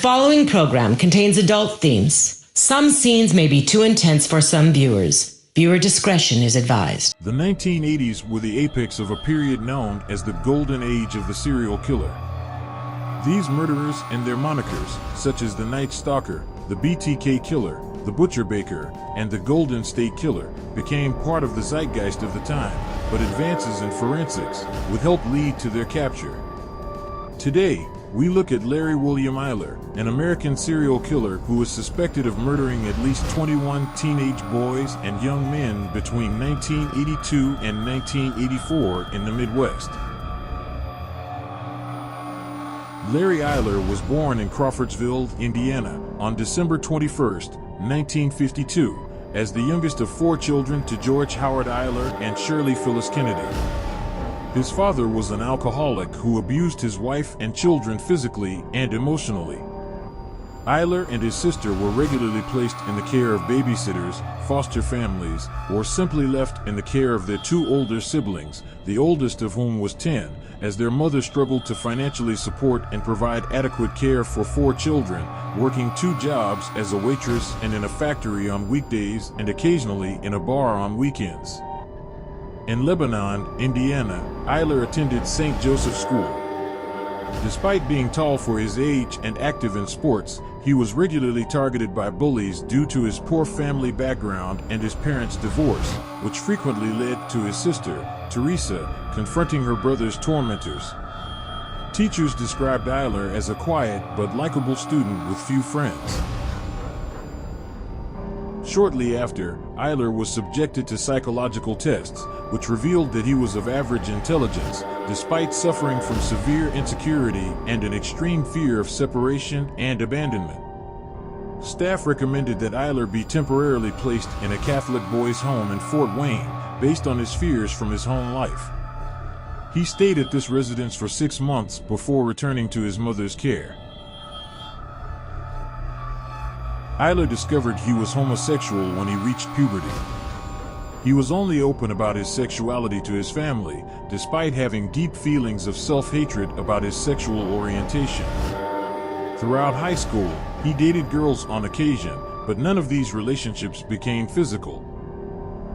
following program contains adult themes. Some scenes may be too intense for some viewers. Viewer discretion is advised. The 1980s were the apex of a period known as the golden age of the serial killer. These murderers and their monikers, such as the Night Stalker, the BTK Killer, the Butcher Baker, and the Golden State Killer, became part of the zeitgeist of the time, but advances in forensics would help lead to their capture. Today, we look at Larry William Eyler, an American serial killer who is suspected of murdering at least 21 teenage boys and young men between 1982 and 1984 in the Midwest. Larry Eyler was born in Crawfordsville, Indiana, on December 21, 1952, as the youngest of 4 children to George Howard Eyler and Shirley Phyllis Kennedy. His father was an alcoholic who abused his wife and children physically and emotionally. Eyler and his sister were regularly placed in the care of babysitters, foster families, or simply left in the care of their 2 older siblings, the oldest of whom was 10, as their mother struggled to financially support and provide adequate care for 4 children, working 2 jobs as a waitress and in a factory on weekdays and occasionally in a bar on weekends. In Lebanon, Indiana, Eyler attended St. Joseph School. Despite being tall for his age and active in sports, he was regularly targeted by bullies due to his poor family background and his parents' divorce, which frequently led to his sister, Teresa, confronting her brother's tormentors. Teachers described Eyler as a quiet but likable student with few friends. Shortly after, Eyler was subjected to psychological tests, which revealed that he was of average intelligence, despite suffering from severe insecurity and an extreme fear of separation and abandonment. Staff recommended that Eyler be temporarily placed in a Catholic boys' home in Fort Wayne, based on his fears from his home life. He stayed at this residence for 6 months before returning to his mother's care. Eyler discovered he was homosexual when he reached puberty. He was only open about his sexuality to his family, despite having deep feelings of self-hatred about his sexual orientation. Throughout high school, he dated girls on occasion, but none of these relationships became physical.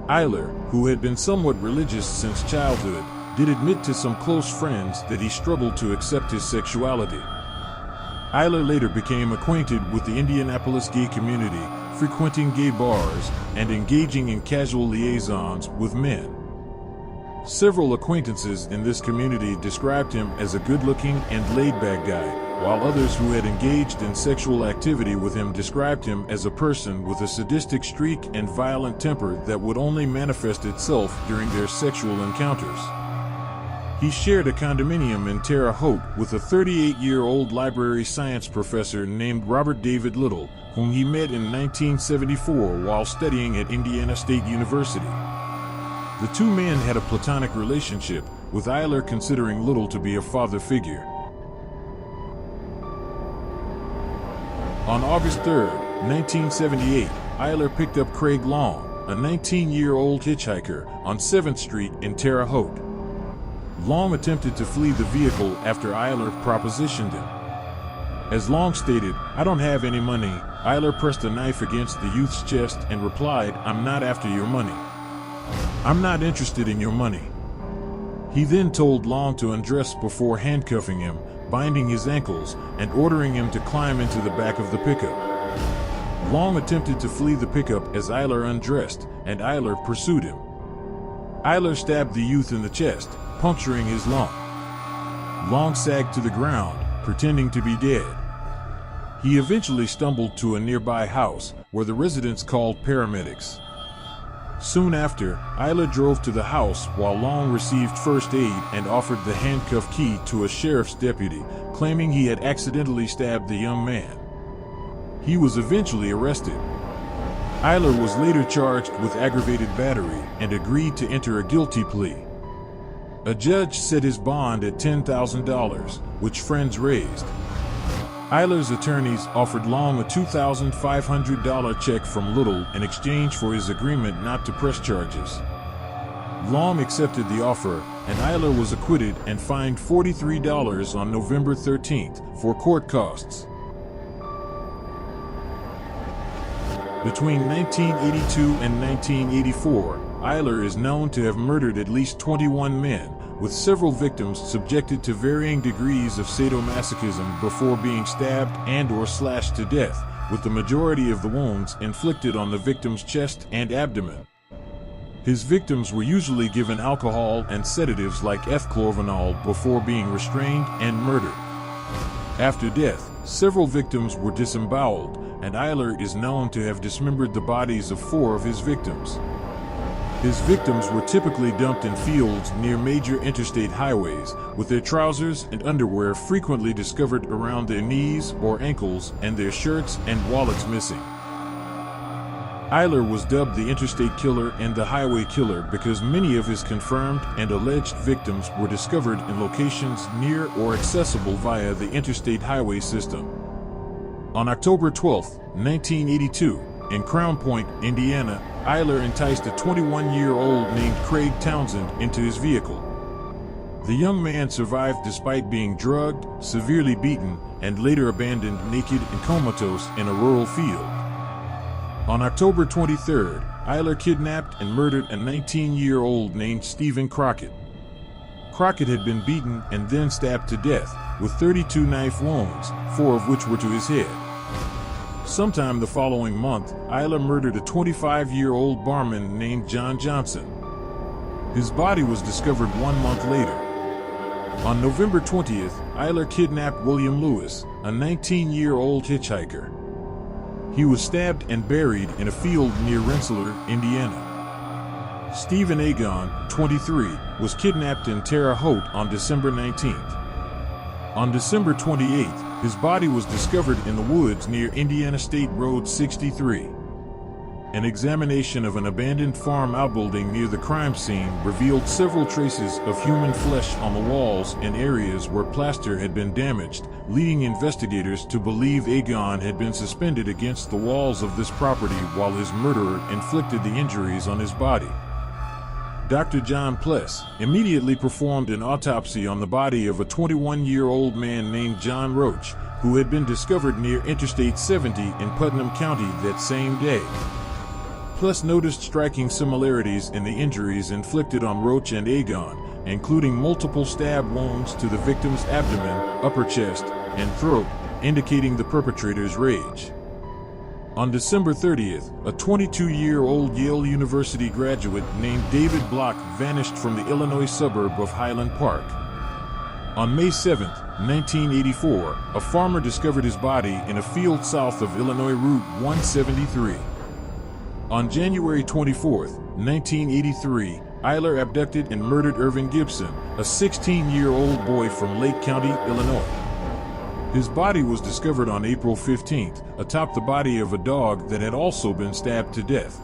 Eyler, who had been somewhat religious since childhood, did admit to some close friends that he struggled to accept his sexuality. Eyler later became acquainted with the Indianapolis gay community, frequenting gay bars and engaging in casual liaisons with men. Several acquaintances in this community described him as a good-looking and laid-back guy, while others who had engaged in sexual activity with him described him as a person with a sadistic streak and violent temper that would only manifest itself during their sexual encounters. He shared a condominium in Terre Haute with a 38-year-old library science professor named Robert David Little, whom he met in 1974 while studying at Indiana State University. The 2 men had a platonic relationship, with Eyler considering Little to be a father figure. On August 3, 1978, Eyler picked up Craig Long, a 19-year-old hitchhiker, on 7th Street in Terre Haute. Long attempted to flee the vehicle after Eyler propositioned him. As Long stated, "I don't have any money," Eyler pressed a knife against the youth's chest and replied, "I'm not after your money. I'm not interested in your money." He then told Long to undress before handcuffing him, binding his ankles, and ordering him to climb into the back of the pickup. Long attempted to flee the pickup as Eyler undressed, and Eyler pursued him. Eyler stabbed the youth in the chest, puncturing his lung. Long sagged to the ground, pretending to be dead. He eventually stumbled to a nearby house, where the residents called paramedics. Soon after, Eyler drove to the house while Long received first aid and offered the handcuff key to a sheriff's deputy, claiming he had accidentally stabbed the young man. He was eventually arrested. Eyler was later charged with aggravated battery and agreed to enter a guilty plea. A judge set his bond at $10,000, which friends raised. Eyler's attorneys offered Long a $2,500 check from Little in exchange for his agreement not to press charges. Long accepted the offer, and Eyler was acquitted and fined $43 on November 13th for court costs. Between 1982 and 1984, Eyler is known to have murdered at least 21 men, with several victims subjected to varying degrees of sadomasochism before being stabbed and/or slashed to death, with the majority of the wounds inflicted on the victim's chest and abdomen. His victims were usually given alcohol and sedatives like F-chlorvanol before being restrained and murdered. After death, several victims were disemboweled, and Eyler is known to have dismembered the bodies of 4 of his victims. His victims were typically dumped in fields near major interstate highways, with their trousers and underwear frequently discovered around their knees or ankles and their shirts and wallets missing. Eyler was dubbed the Interstate Killer and the Highway Killer because many of his confirmed and alleged victims were discovered in locations near or accessible via the interstate highway system. On October 12, 1982, in Crown Point, Indiana, Eyler enticed a 21-year-old named Craig Townsend into his vehicle. The young man survived despite being drugged, severely beaten, and later abandoned naked and comatose in a rural field. On October 23rd, Eyler kidnapped and murdered a 19-year-old named Stephen Crockett. Crockett had been beaten and then stabbed to death, with 32 knife wounds, 4 of which were to his head. Sometime the following month, Eyler murdered a 25-year-old barman named John Johnson. His body was discovered 1 month later. On November 20th, Eyler kidnapped William Lewis, a 19-year-old hitchhiker. He was stabbed and buried in a field near Rensselaer, Indiana. Stephen Agon, 23, was kidnapped in Terre Haute on December 19th. On December 28th, his body was discovered in the woods near Indiana State Road 63. An examination of an abandoned farm outbuilding near the crime scene revealed several traces of human flesh on the walls and areas where plaster had been damaged, leading investigators to believe Agon had been suspended against the walls of this property while his murderer inflicted the injuries on his body. Dr. John Pless immediately performed an autopsy on the body of a 21-year-old man named John Roach, who had been discovered near Interstate 70 in Putnam County that same day. Pless noticed striking similarities in the injuries inflicted on Roach and Agon, including multiple stab wounds to the victim's abdomen, upper chest, and throat, indicating the perpetrator's rage. On December 30th, a 22-year-old Yale University graduate named David Block vanished from the Illinois suburb of Highland Park. On May 7, 1984, a farmer discovered his body in a field south of Illinois Route 173. On January 24, 1983, Eyler abducted and murdered Irvin Gibson, a 16-year-old boy from Lake County, Illinois. His body was discovered on April 15th, atop the body of a dog that had also been stabbed to death.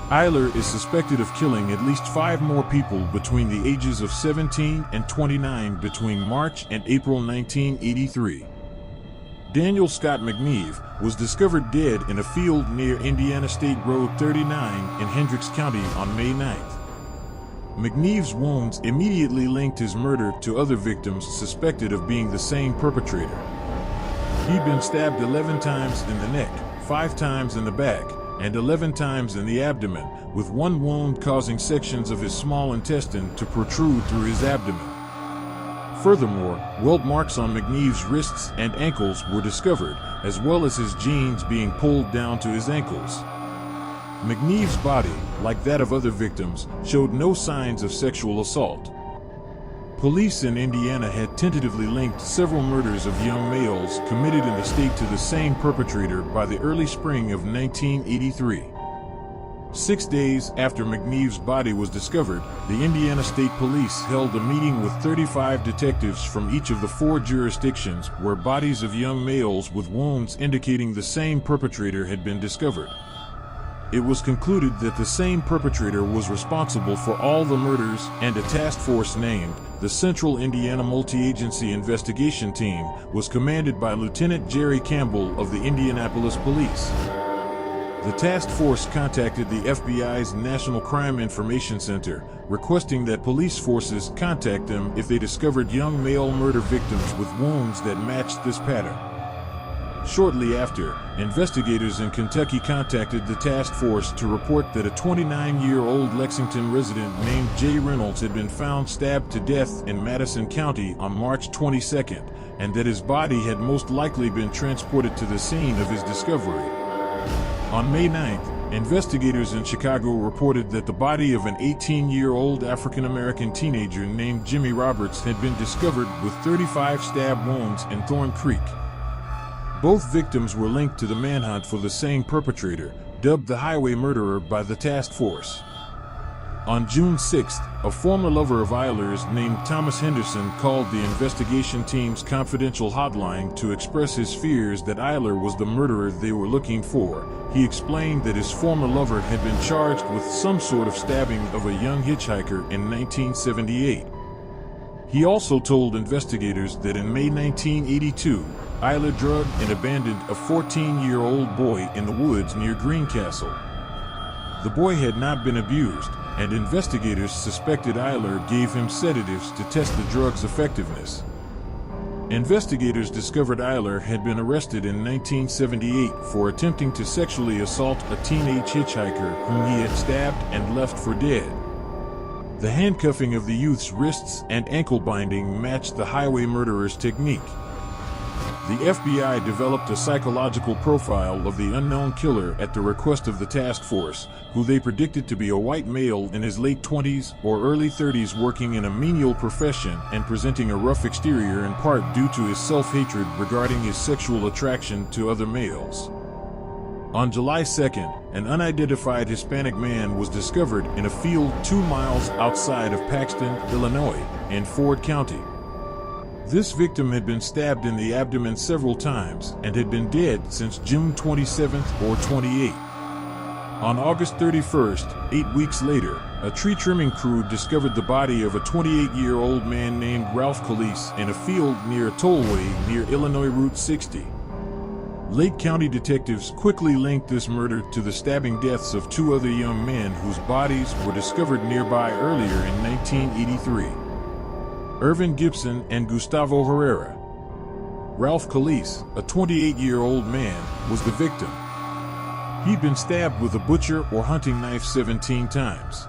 Eyler is suspected of killing at least 5 more people between the ages of 17 and 29 between March and April 1983. Daniel Scott McNeve was discovered dead in a field near Indiana State Road 39 in Hendricks County on May 9th. McNeve's wounds immediately linked his murder to other victims suspected of being the same perpetrator. He'd been stabbed 11 times in the neck, 5 times in the back, and 11 times in the abdomen, with one wound causing sections of his small intestine to protrude through his abdomen. Furthermore, welt marks on McNeve's wrists and ankles were discovered, as well as his jeans being pulled down to his ankles. McNeve's body, like that of other victims, showed no signs of sexual assault. Police in Indiana had tentatively linked several murders of young males committed in the state to the same perpetrator by the early spring of 1983. 6 days after McNeve's body was discovered, the Indiana State Police held a meeting with 35 detectives from each of the 4 jurisdictions where bodies of young males with wounds indicating the same perpetrator had been discovered. It was concluded that the same perpetrator was responsible for all the murders, and a task force named the Central Indiana Multi-Agency Investigation Team was commanded by Lieutenant Jerry Campbell of the Indianapolis Police. The task force contacted the FBI's National Crime Information Center, requesting that police forces contact them if they discovered young male murder victims with wounds that matched this pattern. Shortly after, investigators in Kentucky contacted the task force to report that a 29-year-old Lexington resident named Jay Reynolds had been found stabbed to death in Madison County on March 22nd, and that his body had most likely been transported to the scene of his discovery. On May 9th, investigators in Chicago reported that the body of an 18-year-old African-American teenager named Jimmy Roberts had been discovered with 35 stab wounds in Thorn Creek. Both victims were linked to the manhunt for the same perpetrator, dubbed the highway murderer by the task force. On June 6th, a former lover of Eyler's named Thomas Henderson called the investigation team's confidential hotline to express his fears that Eyler was the murderer they were looking for. He explained that his former lover had been charged with some sort of stabbing of a young hitchhiker in 1978. He also told investigators that in May 1982, Eyler drugged and abandoned a 14-year-old boy in the woods near Greencastle. The boy had not been abused, and investigators suspected Eyler gave him sedatives to test the drug's effectiveness. Investigators discovered Eyler had been arrested in 1978 for attempting to sexually assault a teenage hitchhiker whom he had stabbed and left for dead. The handcuffing of the youth's wrists and ankle binding matched the highway murderer's technique. The FBI developed a psychological profile of the unknown killer at the request of the task force, who they predicted to be a white male in his late 20s or early 30s working in a menial profession and presenting a rough exterior in part due to his self-hatred regarding his sexual attraction to other males. On July 2nd, an unidentified Hispanic man was discovered in a field 2 miles outside of Paxton, Illinois, in Ford County. This victim had been stabbed in the abdomen several times and had been dead since June 27th or 28th. On August 31st, 8 weeks later, a tree trimming crew discovered the body of a 28-year-old man named Ralph Calise in a field near a tollway near Illinois Route 60. Lake County detectives quickly linked this murder to the stabbing deaths of 2 other young men whose bodies were discovered nearby earlier in 1983. Irvin Gibson and Gustavo Herrera. Ralph Calise, a 28-year-old man, was the victim. He'd been stabbed with a butcher or hunting knife 17 times.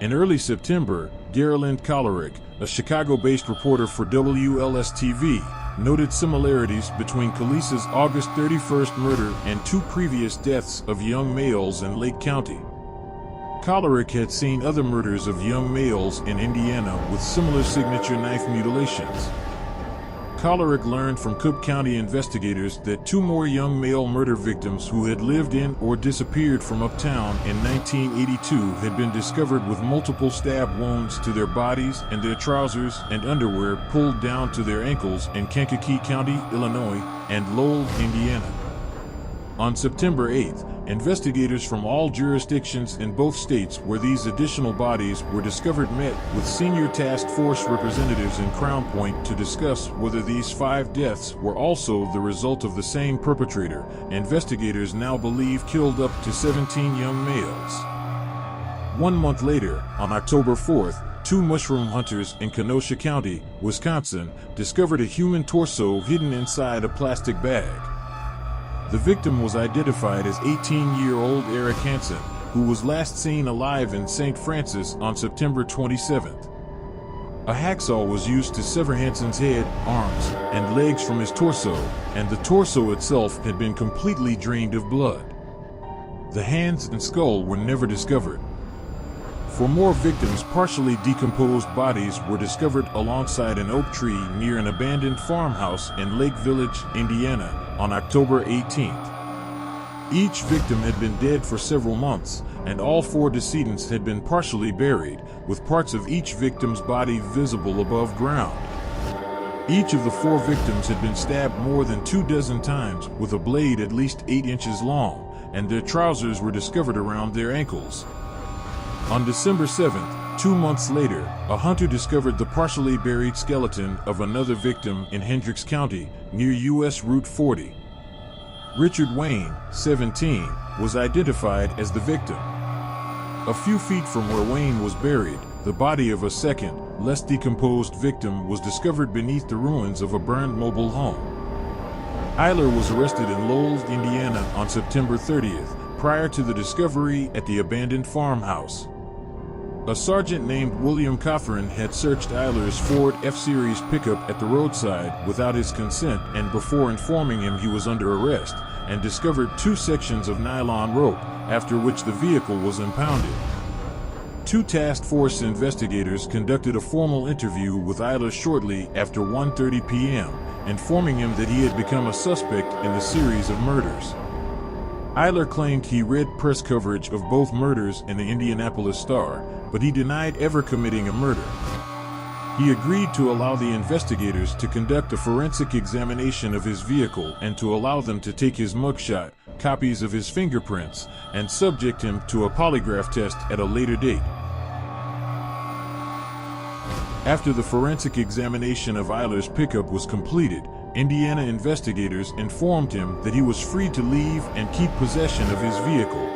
In early September, Geralyn Kollerick, a Chicago-based reporter for WLS-TV, noted similarities between Calise's August 31st murder and 2 previous deaths of young males in Lake County. Kollerick had seen other murders of young males in Indiana with similar signature knife mutilations. Kollerick learned from Cook County investigators that 2 more young male murder victims who had lived in or disappeared from uptown in 1982 had been discovered with multiple stab wounds to their bodies and their trousers and underwear pulled down to their ankles in Kankakee County, Illinois, and Lowell, Indiana. On September 8th, investigators from all jurisdictions in both states where these additional bodies were discovered met with senior task force representatives in Crown Point to discuss whether these 5 deaths were also the result of the same perpetrator. Investigators now believe killed up to 17 young males. 1 month later, on October 4th, 2 mushroom hunters in Kenosha County, Wisconsin, discovered a human torso hidden inside a plastic bag. The victim was identified as 18-year-old Eric Hansen, who was last seen alive in St. Francis on September 27th. A hacksaw was used to sever Hansen's head, arms, and legs from his torso, and the torso itself had been completely drained of blood. The hands and skull were never discovered. 4 more victims' partially decomposed bodies were discovered alongside an oak tree near an abandoned farmhouse in Lake Village, Indiana, on October 18th. Each victim had been dead for several months, and all 4 decedents had been partially buried, with parts of each victim's body visible above ground. Each of the 4 victims had been stabbed more than 24 times with a blade at least 8 inches long, and their trousers were discovered around their ankles. On December 7th, 2 months later, a hunter discovered the partially buried skeleton of another victim in Hendricks County, near U.S. Route 40. Richard Wayne, 17, was identified as the victim. A few feet from where Wayne was buried, the body of a second, less decomposed victim was discovered beneath the ruins of a burned mobile home. Eyler was arrested in Lowell, Indiana on September 30th, prior to the discovery at the abandoned farmhouse. A sergeant named William Cothran had searched Eyler's Ford F-Series pickup at the roadside without his consent and before informing him he was under arrest, and discovered 2 sections of nylon rope, after which the vehicle was impounded. 2 task force investigators conducted a formal interview with Eyler shortly after 1:30 p.m., informing him that he had become a suspect in the series of murders. Eyler claimed he read press coverage of both murders in the Indianapolis Star, but he denied ever committing a murder. He agreed to allow the investigators to conduct a forensic examination of his vehicle and to allow them to take his mugshot, copies of his fingerprints, and subject him to a polygraph test at a later date. After the forensic examination of Eyler's pickup was completed, Indiana investigators informed him that he was free to leave and keep possession of his vehicle.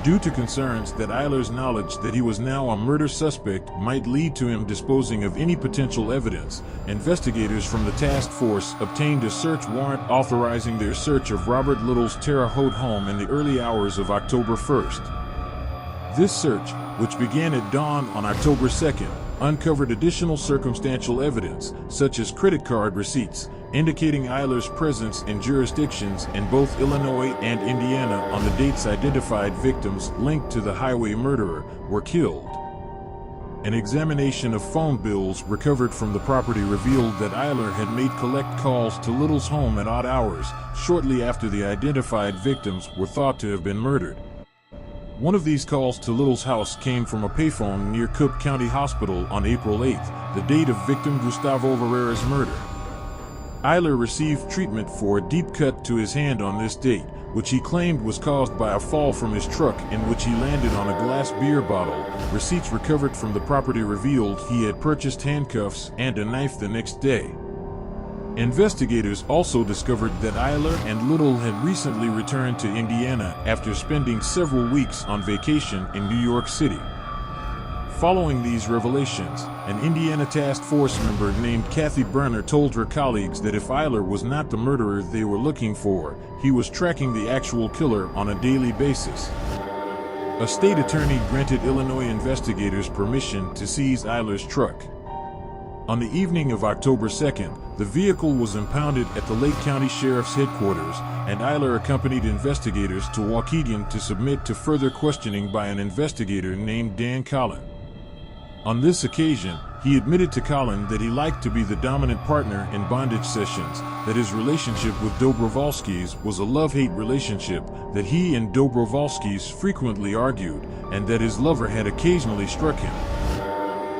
Due to concerns that Eyler's knowledge that he was now a murder suspect might lead to him disposing of any potential evidence, investigators from the task force obtained a search warrant authorizing their search of Robert Little's Terre Haute home in the early hours of October 1st. This search, which began at dawn on October 2nd, uncovered additional circumstantial evidence, such as credit card receipts, indicating Eyler's presence in jurisdictions in both Illinois and Indiana on the dates identified victims linked to the highway murderer were killed. An examination of phone bills recovered from the property revealed that Eyler had made collect calls to Little's home at odd hours, shortly after the identified victims were thought to have been murdered. One of these calls to Little's house came from a payphone near Cook County Hospital on April 8th, the date of victim Gustavo Barrera's murder. Eyler received treatment for a deep cut to his hand on this date, which he claimed was caused by a fall from his truck in which he landed on a glass beer bottle. Receipts recovered from the property revealed he had purchased handcuffs and a knife the next day. Investigators also discovered that Eyler and Little had recently returned to Indiana after spending several weeks on vacation in New York City. Following these revelations, an Indiana task force member named Kathy Brenner told her colleagues that if Eyler was not the murderer they were looking for, he was tracking the actual killer on a daily basis. A state attorney granted Illinois investigators permission to seize Eyler's truck. On the evening of October 2nd, the vehicle was impounded at the Lake County Sheriff's headquarters, and Eyler accompanied investigators to Waukegan to submit to further questioning by an investigator named Dan Collin. On this occasion, he admitted to Collin that he liked to be the dominant partner in bondage sessions, that his relationship with Dobrovolsky's was a love-hate relationship, that he and Dobrovolsky's frequently argued, and that his lover had occasionally struck him.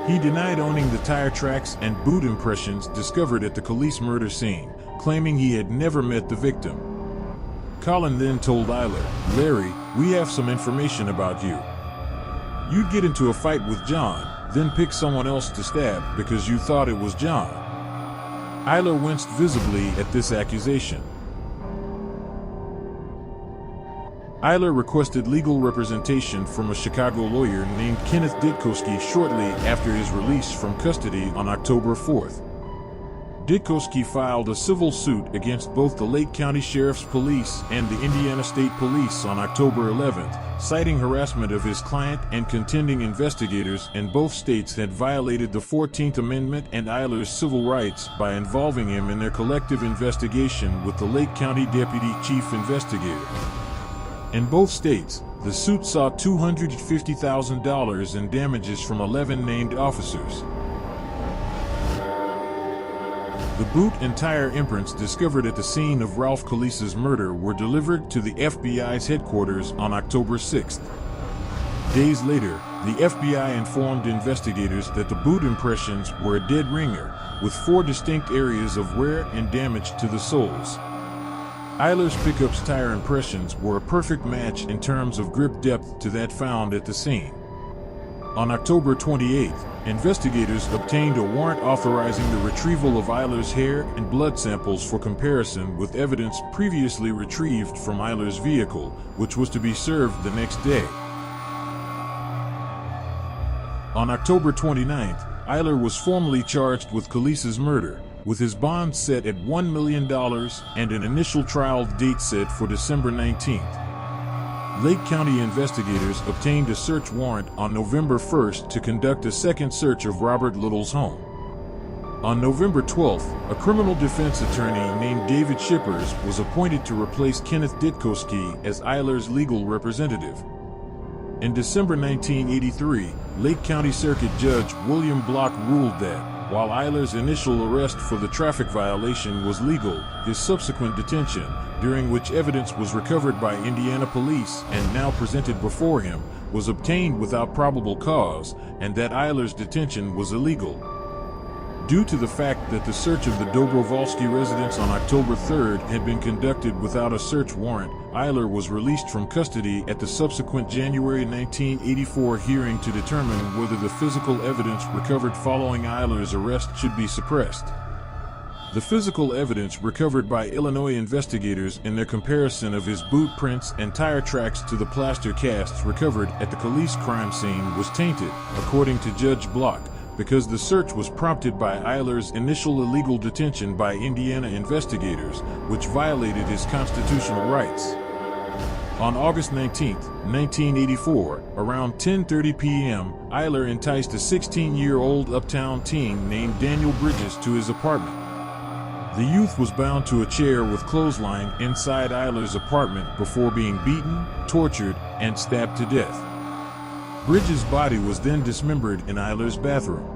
He denied owning the tire tracks and boot impressions discovered at the Calise murder scene, claiming he had never met the victim. Collin then told Eyler, "Larry, we have some information about you. You'd get into a fight with John, then pick someone else to stab because you thought it was John." Eyler winced visibly at this accusation. Eyler requested legal representation from a Chicago lawyer named Kenneth Ditkowski shortly after his release from custody on October 4th. Ditkowski filed a civil suit against both the Lake County Sheriff's Police and the Indiana State Police on October 11th, citing harassment of his client and contending investigators in both states had violated the 14th Amendment and Eyler's civil rights by involving him in their collective investigation with the Lake County Deputy Chief Investigator. In both states, the suit sought $250,000 in damages from 11 named officers. The boot and tire imprints discovered at the scene of Ralph Calise's murder were delivered to the FBI's headquarters on October 6th. Days later, the FBI informed investigators that the boot impressions were a dead ringer, with 4 distinct areas of wear and damage to the soles. Eyler's pickup's tire impressions were a perfect match in terms of grip depth to that found at the scene. On October 28th, investigators obtained a warrant authorizing the retrieval of Eyler's hair and blood samples for comparison with evidence previously retrieved from Eyler's vehicle, which was to be served the next day. On October 29th, Eyler was formally charged with Calise's murder, with his bond set at $1 million and an initial trial date set for December 19th. Lake County investigators obtained a search warrant on November 1st to conduct a second search of Robert Little's home. On November 12th, a criminal defense attorney named David Shippers was appointed to replace Kenneth Ditkowski as Eyler's legal representative. In December 1983, Lake County Circuit Judge William Block ruled that, while Eyler's initial arrest for the traffic violation was legal, his subsequent detention, during which evidence was recovered by Indiana police and now presented before him, was obtained without probable cause, and that Eyler's detention was illegal. Due to the fact that the search of the Dobrovolsky residence on October 3rd had been conducted without a search warrant, Eyler was released from custody at the subsequent January 1984 hearing to determine whether the physical evidence recovered following Eyler's arrest should be suppressed. The physical evidence recovered by Illinois investigators in their comparison of his boot prints and tire tracks to the plaster casts recovered at the Calise crime scene was tainted, according to Judge Block, because the search was prompted by Eyler's initial illegal detention by Indiana investigators, which violated his constitutional rights. On August 19, 1984, around 10:30 p.m., Eyler enticed a 16-year-old uptown teen named Daniel Bridges to his apartment. The youth was bound to a chair with clothesline inside Eyler's apartment before being beaten, tortured, and stabbed to death. Bridges' body was then dismembered in Eyler's bathroom.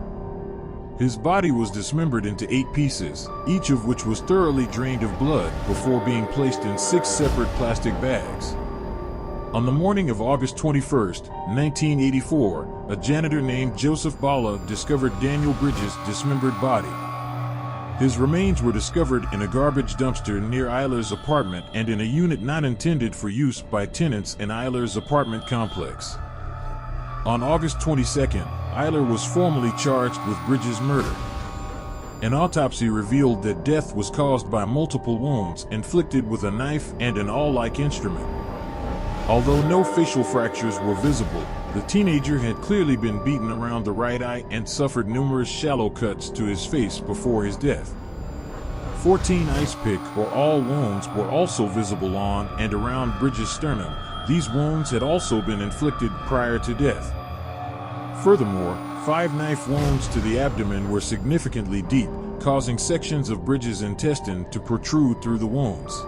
His body was dismembered into 8 pieces, each of which was thoroughly drained of blood before being placed in 6 separate plastic bags. On the morning of August 21, 1984, a janitor named Joseph Bala discovered Daniel Bridges' dismembered body. His remains were discovered in a garbage dumpster near Eyler's apartment and in a unit not intended for use by tenants in Eyler's apartment complex. On August 22nd, Eyler was formally charged with Bridges' murder. An autopsy revealed that death was caused by multiple wounds inflicted with a knife and an awl-like instrument. Although no facial fractures were visible, the teenager had clearly been beaten around the right eye and suffered numerous shallow cuts to his face before his death. 14 ice pick or awl wounds were also visible on and around Bridges' sternum. These wounds had also been inflicted prior to death. Furthermore, 5 knife wounds to the abdomen were significantly deep, causing sections of Bridges' intestine to protrude through the wounds.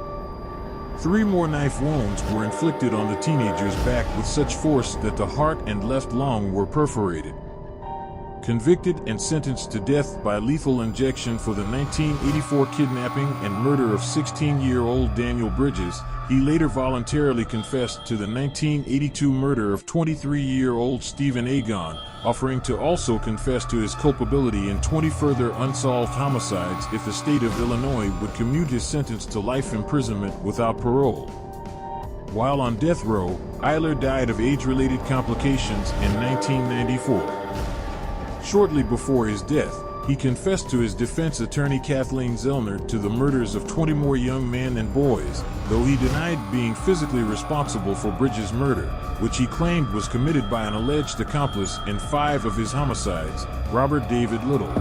3 more knife wounds were inflicted on the teenager's back with such force that the heart and left lung were perforated. Convicted and sentenced to death by lethal injection for the 1984 kidnapping and murder of 16-year-old Daniel Bridges, he later voluntarily confessed to the 1982 murder of 23-year-old Stephen Agon, offering to also confess to his culpability in 20 further unsolved homicides if the state of Illinois would commute his sentence to life imprisonment without parole. While on death row, Eyler died of age-related complications in 1994. Shortly before his death, he confessed to his defense attorney Kathleen Zellner to the murders of 20 more young men and boys, though he denied being physically responsible for Bridges' murder, which he claimed was committed by an alleged accomplice in 5 of his homicides, Robert David Little.